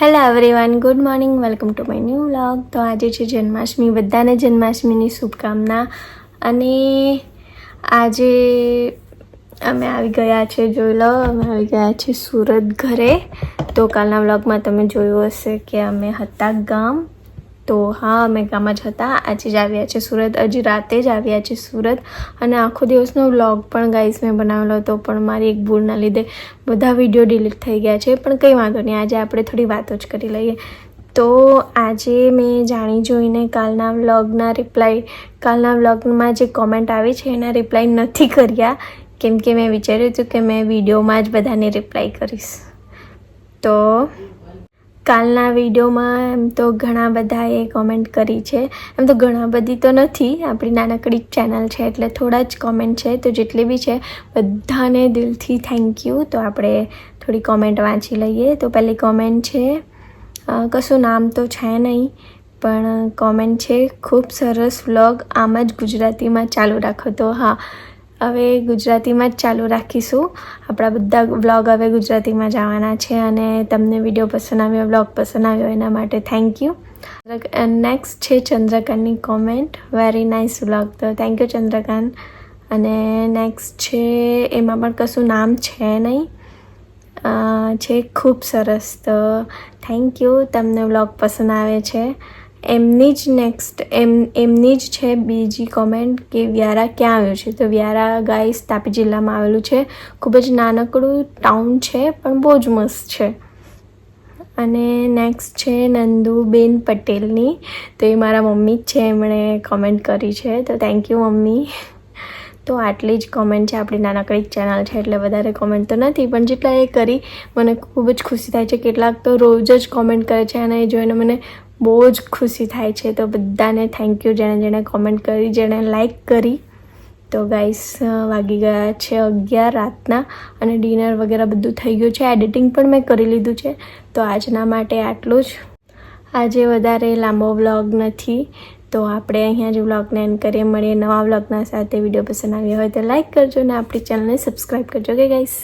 Hello everyone, good morning, welcome to my new vlog. તો આજે છે જન્માષ્ટમી. બધાને જન્માષ્ટમીની શુભકામના. અને આજે અમે આવી ગયા છે, જોઈ લો, અમે આવી ગયા છે સુરત ઘરે. તો કાલના વ્લોગમાં તમે જોયું હશે કે અમે હતા ગામ. તો હા, અમે ગામ જ હતા. આજે જ આવ્યા છે સુરત, હજી રાતે જ આવ્યા છે સુરત. અને આખો દિવસનો વ્લોગ પણ ગાઈસ મેં બનાવેલો હતો, પણ મારી એક ભૂલના લીધે બધા વિડીયો ડિલીટ થઈ ગયા છે. પણ કંઈ વાંધો નહીં, આજે આપણે થોડી વાતો જ કરી લઈએ. તો આજે મેં જાણી જોઈને કાલના વ્લોગમાં જે કોમેન્ટ આવી છે એના રિપ્લાય નથી કર્યા, કેમ કે મેં વિચાર્યું હતું કે મેં વિડીયોમાં જ બધાને રિપ્લાય કરીશ. તો કાલના વિડીયોમાં એમ તો ઘણા બધાએ કોમેન્ટ કરી છે. એમ તો ઘણા બધી તો નથી, આપણી નાનકડી ચેનલ છે એટલે થોડા જ કોમેન્ટ છે. તો જેટલી બી છે બધાને દિલથી થેન્ક યુ. તો આપણે થોડી કોમેન્ટ વાંચી લઈએ. તો પહેલી કોમેન્ટ છે, કશું નામ તો છે નહીં, પણ કોમેન્ટ છે, ખૂબ સરસ વ્લોગ, આમ જ ગુજરાતીમાં ચાલુ રાખો. તો હા, હવે ગુજરાતીમાં જ ચાલુ રાખીશું. આપણા બધા વ્લોગ હવે ગુજરાતીમાં જવાના છે. અને તમને વિડીયો પસંદ આવ્યો, વ્લોગ પસંદ આવ્યો, એના માટે થેન્ક યુ. નેક્સ્ટ છે ચંદ્રકાંતની કોમેન્ટ, વેરી નાઇસ વ્લોગ. તો થેન્ક યુ ચંદ્રકાંત. અને નેક્સ્ટ છે, એમાં પણ કશું નામ છે નહીં, છે ખૂબ સરસ. તો થેન્ક યુ, તમને વ્લોગ પસંદ આવે છે. એમની જ છે બીજી કોમેન્ટ કે વ્યારા ક્યાં આવ્યું છે. તો વ્યારા ગાઈસ તાપી જિલ્લામાં આવેલું છે. ખૂબ જ નાનકડું ટાઉન છે, પણ બહુ જ મસ્ત છે. અને નેક્સ્ટ છે નંદુબેન પટેલની. તો એ મારા મમ્મી જ છે, એમણે કોમેન્ટ કરી છે. તો થેન્ક યુ મમ્મી. તો આટલી જ કોમેન્ટ છે. આપણી નાનકડી ચેનલ છે એટલે વધારે કોમેન્ટ તો નથી, પણ જેટલા એ કરી મને ખૂબ જ ખુશી થાય છે. કેટલાક તો રોજ જ કોમેન્ટ કરે છે અને એ જોઈને મને બહુ જ ખુશી થાય છે. તો બધાને થેન્ક યુ, જેણે કોમેન્ટ કરી, જેણે લાઈક કરી. તો ગાઈસ વાગી ગયા છે 11 રાતના અને ડિનર વગેરે બધું થઈ ગયું છે. એડિટિંગ પણ મેં કરી લીધું છે. તો આજના માટે આટલું જ. આજે વધારે લાંબો વ્લોગ નથી, તો આપણે અહીંયા જ વ્લોગને એન્ડ કરીએ. મળીએ નવા વ્લોગના સાથે. વિડીયો પસંદ આવ્યો હોય તો લાઈક કરજો અને આપણી ચેનલને સબસ્ક્રાઈબ કરજો. Okay guys.